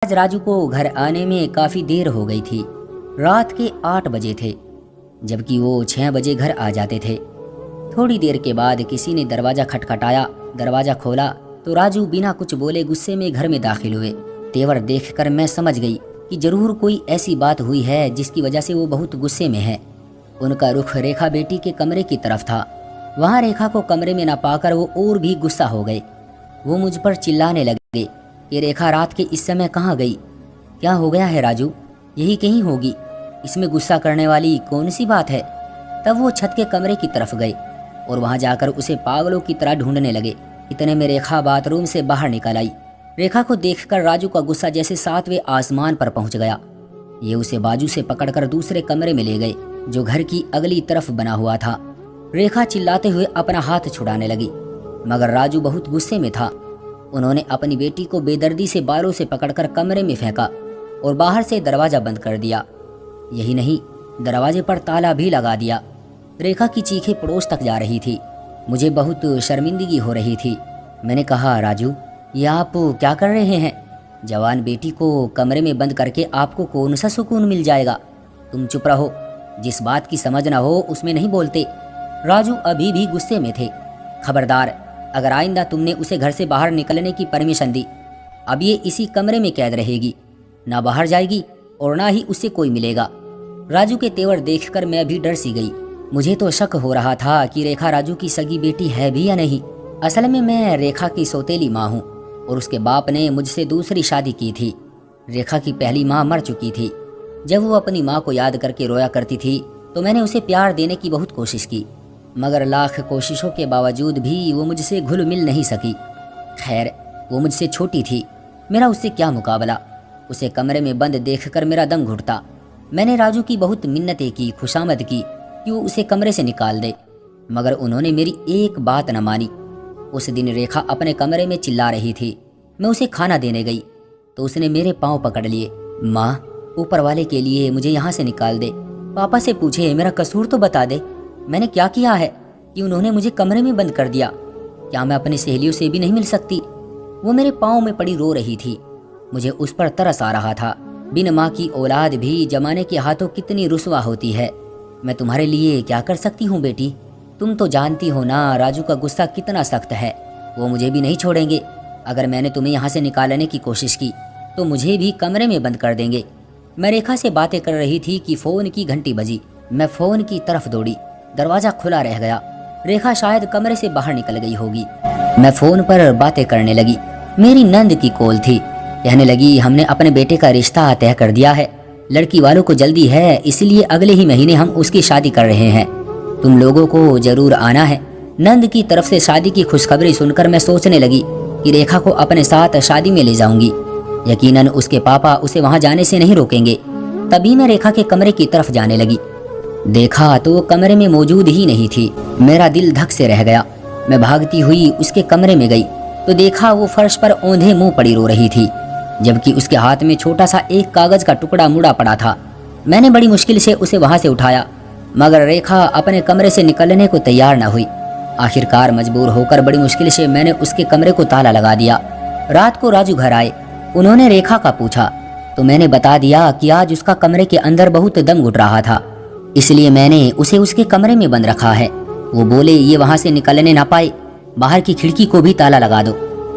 आज राजू को घर आने में काफ़ी देर हो गई थी। रात के 8 बजे थे, जबकि वो 6 बजे घर आ जाते थे। थोड़ी देर के बाद किसी ने दरवाज़ा खटखटाया। दरवाज़ा खोला तो राजू बिना कुछ बोले गुस्से में घर में दाखिल हुए। तेवर देखकर मैं समझ गई कि जरूर कोई ऐसी बात हुई है जिसकी वजह से वो बहुत गुस्से में है। उनका रुख रेखा बेटी के कमरे की तरफ था। वहाँ रेखा को कमरे में न पाकर वो और भी गुस्सा हो गए। वो मुझ पर चिल्लाने लगे कि रेखा रात के इस समय कहाँ गई? क्या हो गया है राजू? यही कहीं होगी, इसमें गुस्सा करने वाली कौन सी बात है? तब वो छत के कमरे की तरफ गए और वहाँ जाकर उसे पागलों की तरह ढूंढने लगे। इतने में रेखा बाथरूम से बाहर निकल आई। रेखा को देखकर राजू का गुस्सा जैसे 7वें आसमान पर पहुंच गया। ये उसे बाजू से पकड़कर दूसरे कमरे में ले गए जो घर की अगली तरफ बना हुआ था। रेखा चिल्लाते हुए अपना हाथ छुड़ाने लगी, मगर राजू बहुत गुस्से में था। उन्होंने अपनी बेटी को बेदर्दी से बालों से पकड़कर कमरे में फेंका और बाहर से दरवाजा बंद कर दिया। यही नहीं, दरवाजे पर ताला भी लगा दिया। रेखा की चीखें पड़ोस तक जा रही थी। मुझे बहुत शर्मिंदगी हो रही थी। मैंने कहा, राजू ये आप क्या कर रहे हैं? जवान बेटी को कमरे में बंद करके आपको कौन सा सुकून मिल जाएगा? तुम चुप रहो, जिस बात की समझ ना हो उसमें नहीं बोलते। राजू अभी भी गुस्से में थे। खबरदार, अगर आइंदा तुमने उसे घर से बाहर निकलने की परमिशन दी, अब ये इसी कमरे में कैद रहेगी, ना बाहर जाएगी और ना ही उससे कोई मिलेगा। राजू के तेवर देखकर मैं भी डर सी गई। मुझे तो शक हो रहा था कि रेखा राजू की सगी बेटी है भी या नहीं। असल में मैं रेखा की सौतेली माँ हूँ और उसके बाप ने मुझसे दूसरी शादी की थी। रेखा की पहली माँ मर चुकी थी। जब वो अपनी माँ को याद करके रोया करती थी तो मैंने उसे प्यार देने की बहुत कोशिश की, मगर लाख कोशिशों के बावजूद भी वो मुझसे घुल मिल नहीं सकी। खैर, वो मुझसे छोटी थी, मेरा उससे क्या मुकाबला। उसे कमरे में बंद देखकर मेरा दम घुटता। मैंने राजू की बहुत मिन्नतें की, खुशामद की कि वो उसे कमरे से निकाल दे, मगर उन्होंने मेरी एक बात न मानी। उस दिन रेखा अपने कमरे में चिल्ला रही थी। मैं उसे खाना देने गई तो उसने मेरे पाँव पकड़ लिए। माँ, ऊपर वाले के लिए मुझे यहाँ से निकाल दे। पापा से पूछे, मेरा कसूर तो बता दे, मैंने क्या किया है कि उन्होंने मुझे कमरे में बंद कर दिया? क्या मैं अपनी सहेलियों से भी नहीं मिल सकती? वो मेरे पाँव में पड़ी रो रही थी। मुझे उस पर तरस आ रहा था। बिन माँ की औलाद भी जमाने के हाथों कितनी रुसवा होती है। मैं तुम्हारे लिए क्या कर सकती हूँ बेटी? तुम तो जानती हो ना राजू का गुस्सा कितना सख्त है। वो मुझे भी नहीं छोड़ेंगे। अगर मैंने तुम्हें यहाँ से निकालने की कोशिश की तो मुझे भी कमरे में बंद कर देंगे। मैं रेखा से बातें कर रही थी कि फ़ोन की घंटी बजी। मैं फ़ोन की तरफ दौड़ी, दरवाज़ा खुला रह गया। रेखा शायद कमरे से बाहर निकल गई होगी। मैं फ़ोन पर बातें करने लगी। मेरी नंद की कॉल थी। कहने लगी, हमने अपने बेटे का रिश्ता तय कर दिया है। लड़की वालों को जल्दी है, इसलिए अगले ही महीने हम उसकी शादी कर रहे हैं। तुम लोगों को जरूर आना है। नंद की तरफ से शादी की खुशखबरी सुनकर मैं सोचने लगी कि रेखा को अपने साथ शादी में ले जाऊंगी। यकीनन उसके पापा उसे वहां जाने से नहीं रोकेंगे। तभी मैं रेखा के कमरे की तरफ जाने लगी। देखा तो वो कमरे में मौजूद ही नहीं थी। मेरा दिल धक से रह गया। मैं भागती हुई उसके कमरे में गई तो देखा वो फर्श पर औंधे मुंह पड़ी रो रही थी, जबकि उसके हाथ में छोटा सा एक कागज का टुकड़ा मुड़ा पड़ा था। मैंने बड़ी मुश्किल से उसे वहां से उठाया, मगर रेखा अपने कमरे से निकलने को तैयार न हुई। आखिरकार मजबूर होकर बड़ी मुश्किल से मैंने उसके कमरे को ताला लगा दिया। रात को राजू घर आए। उन्होंने रेखा का पूछा तो मैंने बता दिया कि आज उसका कमरे के अंदर बहुत दम घुट रहा था, इसलिए मैंने उसे उसके कमरे में बंद रखा है। वो बोले ये वहां से निकलने ना पाए, बाहर की खिड़की को भी ताला लगा दो।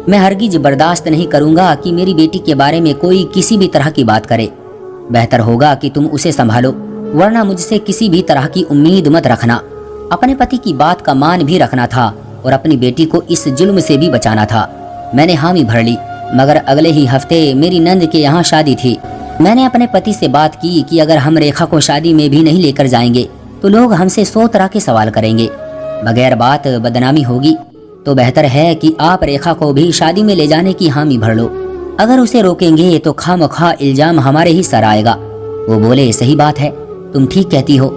मैं हरगिज बर्दाश्त नहीं करूंगा कि मेरी बेटी के बारे में कोई किसी भी तरह की बात करे। बेहतर होगा कि तुम उसे संभालो, वरना मुझसे किसी भी तरह की उम्मीद मत रखना। अपने पति की बात का मान भी रखना था और अपनी बेटी को इस जुल्म से भी बचाना था। मैंने हामी भर ली, मगर अगले ही हफ्ते मेरी नंद के यहाँ शादी थी। मैंने अपने पति से बात की कि अगर हम रेखा को शादी में भी नहीं लेकर जाएंगे तो लोग हमसे 100 तरह के सवाल करेंगे। बगैर बात बदनामी होगी, तो बेहतर है कि आप रेखा को भी शादी में ले जाने की हामी भर लो। अगर उसे रोकेंगे तो खामखा इल्जाम हमारे ही सर आएगा। वो बोले, सही बात है, तुम ठीक कहती हो,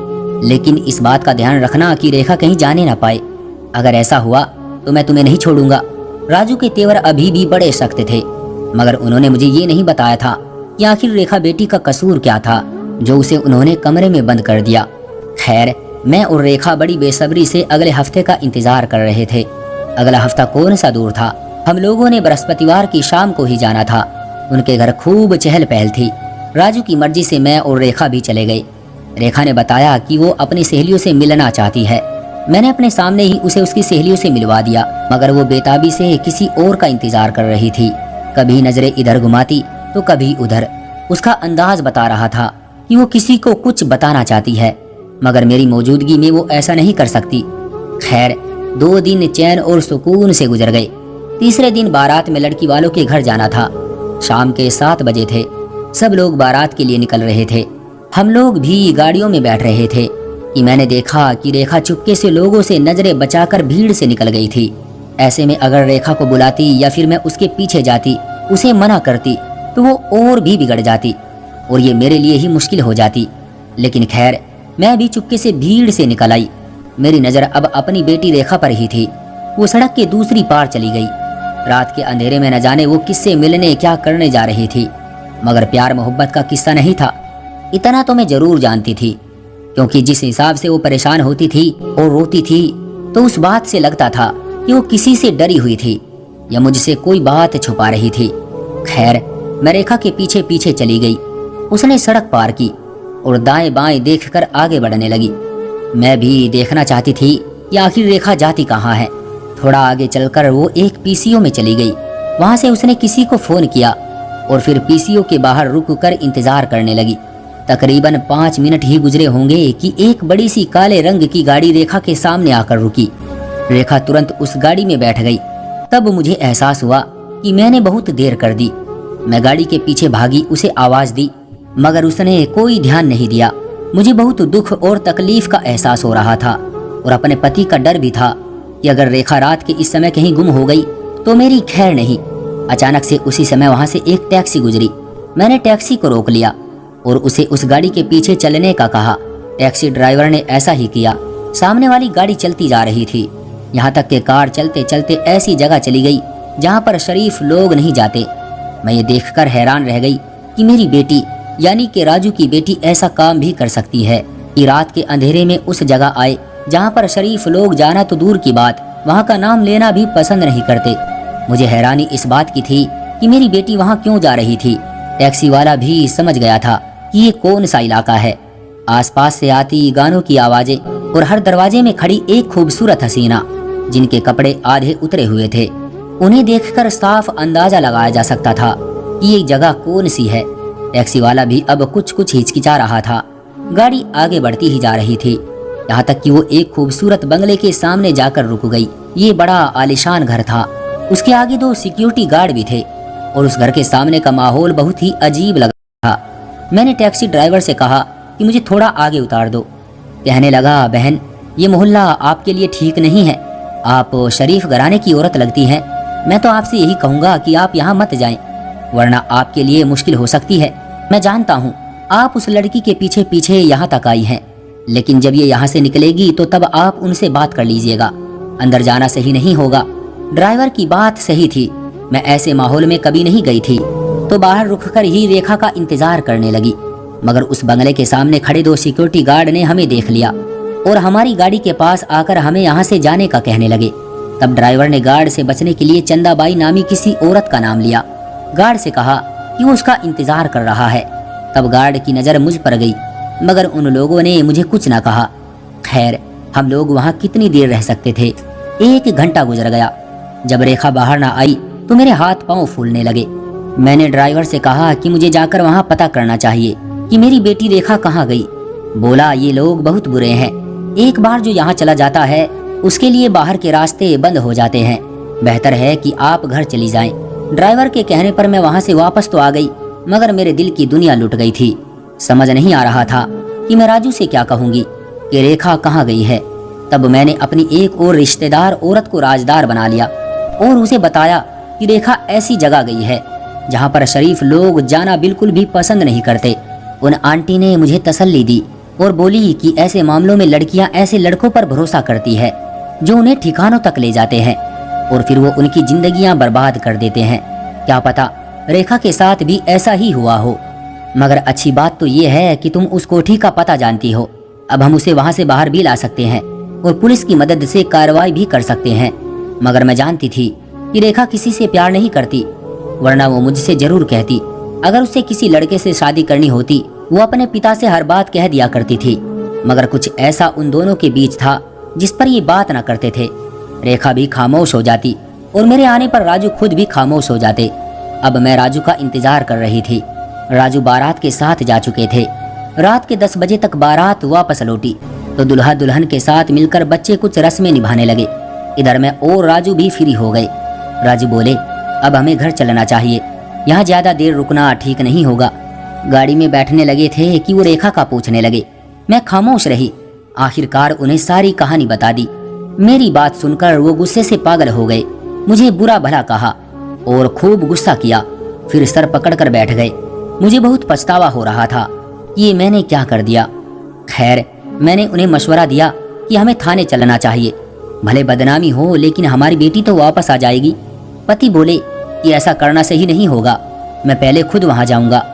लेकिन इस बात का ध्यान रखना कि रेखा कहीं जाने ना पाए। अगर ऐसा हुआ तो मैं तुम्हें नहीं छोड़ूंगा। राजू के तेवर अभी भी बड़े सख्त थे, मगर उन्होंने मुझे ये नहीं बताया था कि आखिर रेखा बेटी का कसूर क्या था जो उसे उन्होंने कमरे में बंद कर दिया। खैर, मैं और रेखा बड़ी बेसब्री से अगले हफ्ते का इंतजार कर रहे थे। अगला हफ्ता कौन सा दूर था, हम लोगों ने बृहस्पतिवार की शाम को ही जाना था। उनके घर खूब चहल पहल थी। राजू की मर्जी से मैं और रेखा भी चले गए। रेखा ने बताया कि वो अपनी सहेलियों से मिलना चाहती है। मैंने अपने सामने ही उसे उसकी सहेलियों से मिलवा दिया, मगर वो बेताबी से किसी और का इंतजार कर रही थी। कभी नजरें इधर घुमाती तो कभी उधर। उसका अंदाज बता रहा था कि वो किसी को कुछ बताना चाहती है, मगर मेरी मौजूदगी में वो ऐसा नहीं कर सकती। खैर, 2 दिन चैन और सुकून से गुजर गए। तीसरे दिन बारात में लड़की वालों के घर जाना था। शाम के 7 बजे थे। सब लोग बारात के लिए निकल रहे थे। हम लोग भी गाड़ियों में बैठ रहे थे कि मैंने देखा कि रेखा चुपके से लोगों से नजरें बचाकर भीड़ से निकल गई थी। ऐसे में अगर रेखा को बुलाती या फिर मैं उसके पीछे जाती, उसे मना करती, तो वो और भी बिगड़ जाती और ये मेरे लिए ही मुश्किल हो जाती। लेकिन खैर, मैं भी चुपके से भीड़ से निकल आई। मेरी नज़र अब अपनी बेटी रेखा पर ही थी। वो सड़क के दूसरी पार चली गई। रात के अंधेरे में न जाने वो किससे मिलने क्या करने जा रही थी, मगर प्यार मोहब्बत का किस्सा नहीं था। इतना तो मैं जरूर जानती थी, क्योंकि जिस हिसाब से वो परेशान होती थी और रोती थी, तो उस बात से लगता था कि वो किसी से डरी हुई थी या मुझसे कोई बात छुपा रही थी। खैर, मैं रेखा के पीछे पीछे चली गई। उसने सड़क पार की और दाएं बाएं देखकर आगे बढ़ने लगी। मैं भी देखना चाहती थी कि आखिर रेखा जाती कहाँ है। थोड़ा आगे चलकर वो एक पीसीओ में चली गई। वहां से उसने किसी को फोन किया और फिर पीसीओ के बाहर रुककर इंतजार करने लगी। तकरीबन 5 मिनट ही गुजरे होंगे कि एक बड़ी सी काले रंग की गाड़ी रेखा के सामने आकर रुकी। रेखा तुरंत उस गाड़ी में बैठ गई। तब मुझे एहसास हुआ कि मैंने बहुत देर कर दी। मैं गाड़ी के पीछे भागी, उसे आवाज दी, मगर उसने कोई ध्यान नहीं दिया। मुझे बहुत दुख और तकलीफ का एहसास हो रहा था और अपने पति का डर भी था कि अगर रेखा रात के इस समय कहीं गुम हो गई तो मेरी खैर नहीं। अचानक से उसी समय वहां से एक टैक्सी गुजरी। मैंने टैक्सी को रोक लिया और उसे उस गाड़ी के पीछे चलने का कहा। टैक्सी ड्राइवर ने ऐसा ही किया। सामने वाली गाड़ी चलती जा रही थी, यहाँ तक कि कार चलते चलते ऐसी जगह चली गई जहाँ पर शरीफ लोग नहीं जाते। मैं ये देखकर हैरान रह गई कि मेरी बेटी यानी कि राजू की बेटी ऐसा काम भी कर सकती है कि रात के अंधेरे में उस जगह आए जहाँ पर शरीफ लोग जाना तो दूर की बात, वहाँ का नाम लेना भी पसंद नहीं करते। मुझे हैरानी इस बात की थी कि मेरी बेटी वहाँ क्यों जा रही थी। टैक्सी वाला भी समझ गया था कि ये कौन सा इलाका है। आसपास से आती गानों की आवाजें और हर दरवाजे में खड़ी एक खूबसूरत हसीना जिनके कपड़े आधे उतरे हुए थे, उन्हें देखकर साफ अंदाजा लगाया जा सकता था कि ये जगह कौन सी है। टैक्सी वाला भी अब कुछ कुछ हिचकिचा रहा था। गाड़ी आगे बढ़ती ही जा रही थी, यहाँ तक कि वो एक खूबसूरत बंगले के सामने जाकर रुक गई। ये बड़ा आलीशान घर था। उसके आगे 2 सिक्योरिटी गार्ड भी थे और उस घर के सामने का माहौल बहुत ही अजीब लगा था। मैंने टैक्सी ड्राइवर से कहा कि मुझे थोड़ा आगे उतार दो। कहने लगा, बहन, ये मोहल्ला आपके लिए ठीक नहीं है। आप शरीफ घराने की औरत लगती हैं। मैं तो आपसे यही कहूँगा कि आप यहाँ मत जाएं, वरना आपके लिए मुश्किल हो सकती है। मैं जानता हूँ आप उस लड़की के पीछे पीछे यहाँ तक आई हैं, लेकिन जब ये यहाँ से निकलेगी तो तब आप उनसे बात कर लीजिएगा। अंदर जाना सही नहीं होगा। ड्राइवर की बात सही थी। मैं ऐसे माहौल में कभी नहीं गई थी, तो बाहर रुककर ही रेखा का इंतजार करने लगी। मगर उस बंगले के सामने खड़े 2 सिक्योरिटी गार्ड ने हमें देख लिया और हमारी गाड़ी के पास आकर हमें यहाँ से जाने का कहने लगे। तब ड्राइवर ने गार्ड से बचने के लिए चंदाबाई नामी किसी औरत का नाम लिया। गार्ड से कहा कि वो उसका इंतजार कर रहा है। तब गार्ड की नज़र मुझ पर गई, मगर उन लोगों ने मुझे कुछ ना कहा। खैर, हम लोग वहाँ कितनी देर रह सकते थे। 1 घंटा गुजर गया। जब रेखा बाहर ना आई तो मेरे हाथ पांव फूलने लगे। मैंने ड्राइवर से कहा कि मुझे जाकर वहाँ पता करना चाहिए कि मेरी बेटी रेखा कहाँ गई। बोला, ये लोग बहुत बुरे हैं। एक बार जो यहाँ चला जाता है उसके लिए बाहर के रास्ते बंद हो जाते हैं। बेहतर है कि आप घर चली जाएं। ड्राइवर के कहने पर मैं वहाँ से वापस तो आ गई, मगर मेरे दिल की दुनिया लुट गई थी। समझ नहीं आ रहा था कि मैं राजू से क्या कहूँगी कि रेखा कहाँ गई है। तब मैंने अपनी एक और रिश्तेदार औरत को राजदार बना लिया और उसे बताया कि रेखा ऐसी जगह गई है जहाँ पर शरीफ लोग जाना बिल्कुल भी पसंद नहीं करते। उन आंटी ने मुझे तसल्ली दी और बोली कि ऐसे मामलों में लड़कियां ऐसे लड़कों पर भरोसा करती है जो उन्हें ठिकानों तक ले जाते हैं और फिर वो उनकी जिंदगियां बर्बाद कर देते हैं। क्या पता रेखा के साथ भी ऐसा ही हुआ हो। मगर अच्छी बात तो ये है कि तुम उस कोठी का पता जानती हो। अब हम उसे वहां से बाहर भी ला सकते हैं और पुलिस की मदद से कार्रवाई भी कर सकते हैं। मगर मैं जानती थी कि रेखा किसी से प्यार नहीं करती। वरना वो मुझसे जरूर कहती। अगर उसे किसी लड़के से शादी करनी होती वो अपने पिता से हर बात कह दिया करती थी, मगर कुछ ऐसा उन दोनों के बीच था जिस पर ये बात न करते थे। रेखा भी खामोश हो जाती और मेरे आने पर राजू खुद भी खामोश हो जाते। अब मैं राजू का इंतजार कर रही थी। राजू बारात के साथ जा चुके थे। रात के 10 बजे तक बारात वापस लौटी तो दुल्हा दुल्हन के साथ मिलकर बच्चे कुछ रस्में निभाने लगे। इधर मैं और राजू भी फ्री हो गए। राजू बोले, अब हमें घर चलना चाहिए, यहाँ ज्यादा देर रुकना ठीक नहीं होगा। गाड़ी में बैठने लगे थे कि वो रेखा का पूछने लगे। मैं खामोश रही। आखिरकार उन्हें सारी कहानी बता दी। मेरी बात सुनकर वो गुस्से से पागल हो गए। मुझे बुरा भला कहा और खूब गुस्सा किया, फिर सर पकड़कर बैठ गए। मुझे बहुत पछतावा हो रहा था कि ये मैंने क्या कर दिया। खैर, मैंने उन्हें मशवरा दिया कि हमें थाने चलना चाहिए, भले बदनामी हो लेकिन हमारी बेटी तो वापस आ जाएगी। पति बोले कि ऐसा करना सही नहीं होगा, मैं पहले खुद वहां जाऊंगा।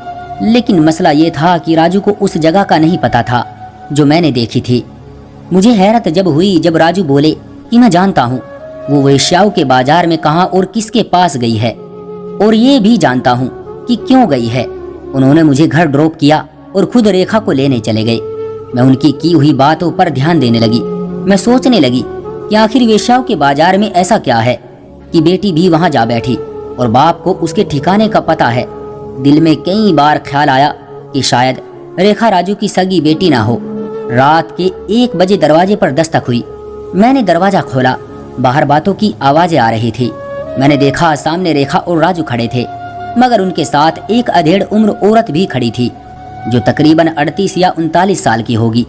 लेकिन मसला ये था कि राजू को उस जगह का नहीं पता था जो मैंने देखी थी। मुझे हैरत जब हुई जब राजू बोले कि मैं जानता हूँ वो वेश्याओं के बाजार में कहाँ और किसके पास गई है, और ये भी जानता हूँ कि क्यों गई है। उन्होंने मुझे घर ड्रॉप किया और खुद रेखा को लेने चले गए। मैं उनकी की हुई बातों पर ध्यान देने लगी। मैं सोचने लगी कि आखिर वेश्याओं के बाजार में ऐसा क्या है कि बेटी भी वहां जा बैठी और बाप को उसके ठिकाने का पता है। दिल में कई बार ख्याल आया कि शायद रेखा राजू की सगी बेटी ना हो। रात के 1 बजे दरवाजे पर दस्तक हुई। मैंने दरवाजा खोला। बाहर बातों की आवाजें आ रही थी। मैंने देखा सामने रेखा और राजू खड़े थे, मगर उनके साथ एक अधेड़ उम्र औरत भी खड़ी थी जो तकरीबन 38 या 39 साल की होगी,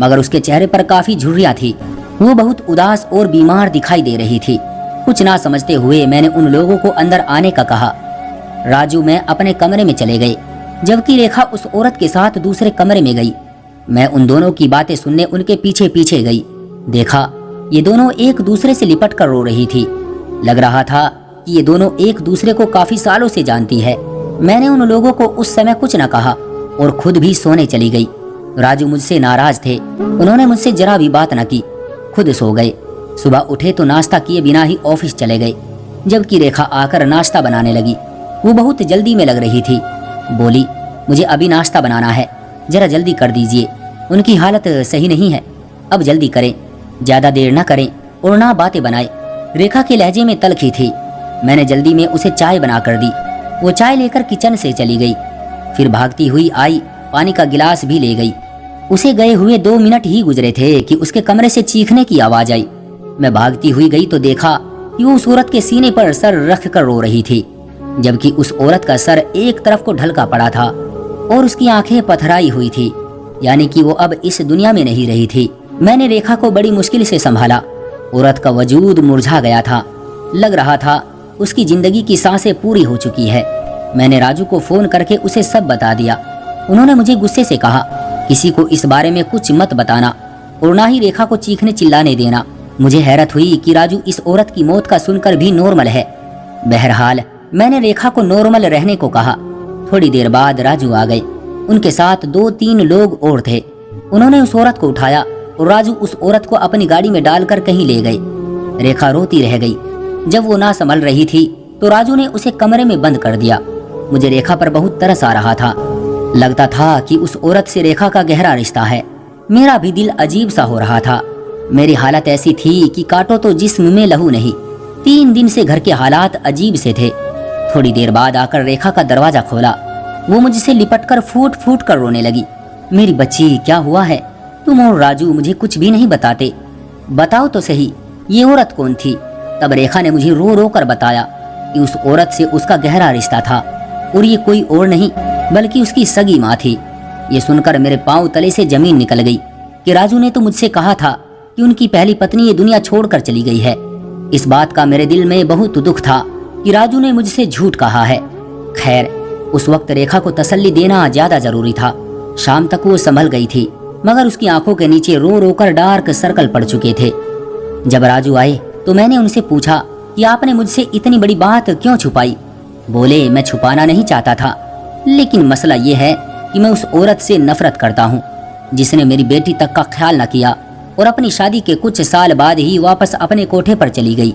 मगर उसके चेहरे पर काफी झुर्रियां थी। वो बहुत उदास और बीमार दिखाई दे रही थी। कुछ ना समझते हुए मैंने उन लोगों को अंदर आने का कहा। राजू मैं अपने कमरे में चले गए, जबकि रेखा उस औरत के साथ दूसरे कमरे में गई। मैं उन दोनों की बातें सुनने उनके पीछे पीछे गई। देखा ये दोनों एक दूसरे से लिपट कर रो रही थी। लग रहा था कि ये दोनों एक दूसरे को काफी सालों से जानती है। मैंने उन लोगों को उस समय कुछ न कहा और खुद भी सोने चली गई। राजू मुझसे नाराज थे। उन्होंने मुझसे जरा भी बात न की, खुद सो गए। सुबह उठे तो नाश्ता किए बिना ही ऑफिस चले गए, जबकि रेखा आकर नाश्ता बनाने लगी। वो बहुत जल्दी में लग रही थी। बोली, मुझे अभी नाश्ता बनाना है, जरा जल्दी कर दीजिए। उनकी हालत सही नहीं है, अब जल्दी करें, ज्यादा देर न करें और ना बातें बनाए। रेखा के लहजे में तलखी थी। मैंने जल्दी में उसे चाय बना कर दी। वो चाय लेकर किचन से चली गई, फिर भागती हुई आई, पानी का गिलास भी ले गई। उसे गए हुए 2 मिनट ही गुजरे थे कि उसके कमरे से चीखने की आवाज आई। मैं भागती हुई गई तो देखा कि वो उस औरत के सीने पर सर रख कर रो रही थी, जबकि उस औरत का सर एक तरफ को ढलका पड़ा था और उसकी आंखें पथराई हुई थी, यानी कि वो अब इस दुनिया में नहीं रही थी। मैंने रेखा को बड़ी मुश्किल से संभाला। औरत का वजूद मुरझा गया था। लग रहा था उसकी जिंदगी की सांसें पूरी हो चुकी है। मैंने राजू को फोन करके उसे सब बता दिया। उन्होंने मुझे गुस्से से कहा, किसी को इस बारे में कुछ मत बताना और ना ही रेखा को चीखने चिल्लाने देना। मुझे हैरत हुई कि राजू इस औरत की मौत का सुनकर भी नॉर्मल है। बहरहाल मैंने रेखा को नॉर्मल रहने को कहा। थोड़ी देर बाद राजू आ गए। उनके साथ 2-3 लोग और थे। उन्होंने उस औरत को उठाया और राजू उस औरत को अपनी गाड़ी में डालकर कहीं ले गए। रेखा रोती रह गई। जब वो ना संभल रही थी तो राजू ने उसे कमरे में बंद कर दिया। मुझे रेखा पर बहुत तरस आ रहा था। लगता था कि उस औरत से रेखा का गहरा रिश्ता है। मेरा भी दिल अजीब सा हो रहा था। मेरी हालत ऐसी थी कि काटो तो जिस्म में लहू नहीं। 3 दिन से घर के हालात अजीब से थे। थोड़ी देर बाद आकर रेखा का दरवाजा खोला। वो मुझसे लिपटकर फूट फूट कर रोने लगी। मेरी बच्ची, क्या हुआ है? तुम और राजू मुझे कुछ भी नहीं बताते। बताओ तो सही, ये औरत कौन थी? तब रेखा ने मुझे रो रो कर बताया कि उस औरत से उसका गहरा रिश्ता था और ये कोई और नहीं बल्कि उसकी सगी माँ थी। ये सुनकर मेरे पांव तले से जमीन निकल गई कि राजू ने तो मुझसे कहा था कि उनकी पहली पत्नी ये दुनिया छोड़कर चली गई है। इस बात का मेरे दिल में बहुत दुख था कि राजू ने मुझसे झूठ कहा है। खैर, उस वक्त रेखा को तसल्ली देना ज्यादा जरूरी था। शाम तक वो संभल गई थी, मगर उसकी आंखों के नीचे रो रो कर डार्क सर्कल पड़ चुके थे। जब राजू आए तो मैंने उनसे पूछा कि आपने मुझसे इतनी बड़ी बात क्यों छुपाई? बोले, मैं छुपाना नहीं चाहता था, लेकिन मसला ये है कि मैं उस औरत से नफरत करता हूँ जिसने मेरी बेटी तक का ख्याल न किया और अपनी शादी के कुछ साल बाद ही वापस अपने कोठे पर चली गई।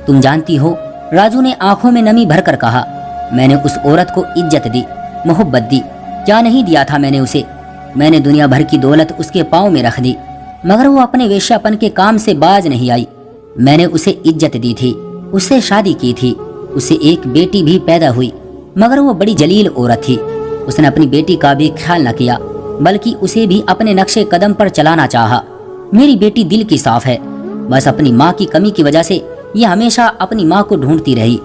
तुम जानती हो, राजू ने आंखों में नमी भरकर कहा, मैंने उस औरत को इज्जत दी, मोहब्बत दी। क्या नहीं दिया था मैंने उसे। मैंने दुनिया भर की दौलत उसके पाँव में रख दी, मगर वो अपने वेश्यापन के काम से बाज नहीं आई। मैंने उसे इज्जत दी थी, उससे शादी की थी, उससे एक बेटी भी पैदा हुई, मगर वो बड़ी जलील औरत थी। उसने अपनी बेटी का भी ख्याल न किया, बल्कि उसे भी अपने नक्शे कदम पर चलाना चाहा। मेरी बेटी दिल की साफ है, बस अपनी माँ की कमी की वजह से ये हमेशा अपनी माँ को ढूंढती रही।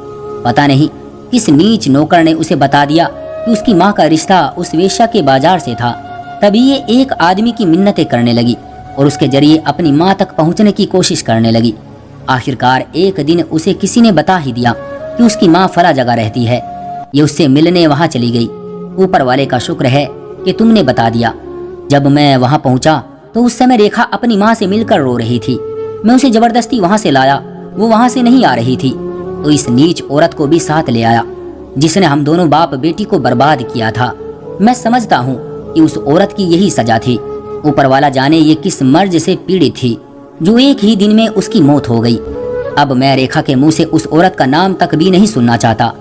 पता नहीं किस नीच नौकर ने उसे बता दिया कि उसकी माँ का रिश्ता उस वेश्या के बाजार से था। तभी ये एक आदमी की मिन्नतें करने लगी और उसके जरिए अपनी माँ तक पहुँचने की कोशिश करने लगी। आखिरकार एक दिन उसे किसी ने बता ही दिया कि उसकी माँ फला जगह रहती है। ये उससे मिलने वहाँ चली गई। ऊपर वाले का शुक्र है कि तुमने बता दिया। जब मैं वहाँ पहुँचा तो उस समय रेखा अपनी माँ से मिलकर रो रही थी। मैं उसे जबरदस्ती वहाँ से लाया, वो वहाँ से नहीं आ रही थी, तो इस नीच औरत को भी साथ ले आया जिसने हम दोनों बाप बेटी को बर्बाद किया था। मैं समझता हूँ कि उस औरत की यही सजा थी। ऊपर वाला जाने ये किस मर्ज से पीड़ित थी जो एक ही दिन में उसकी मौत हो गई। अब मैं रेखा के मुंह से उस औरत का नाम तक भी नहीं सुनना चाहता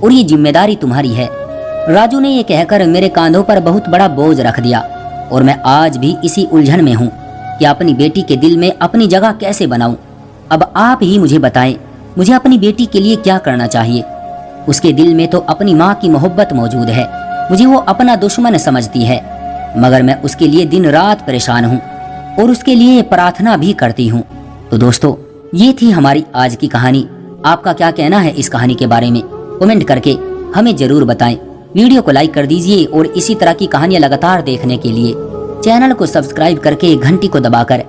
और ये जिम्मेदारी तुम्हारी है। राजू ने ये कहकर मेरे कांधों पर बहुत बड़ा बोझ रख दिया और मैं आज भी इसी उलझन में हूँ कि अपनी बेटी के दिल में अपनी जगह कैसे बनाऊं। अब आप ही मुझे बताएं, मुझे अपनी बेटी के लिए क्या करना चाहिए। उसके दिल में तो अपनी माँ की मोहब्बत मौजूद है, मुझे वो अपना दुश्मन समझती है, मगर मैं उसके लिए दिन रात परेशान हूँ और उसके लिए प्रार्थना भी करती हूँ। तो दोस्तों, ये थी हमारी आज की कहानी। आपका क्या कहना है इस कहानी के बारे में? कमेंट करके हमें जरूर बताएं। वीडियो को लाइक कर दीजिए और इसी तरह की कहानियां लगातार देखने के लिए चैनल को सब्सक्राइब करके घंटी को दबाकर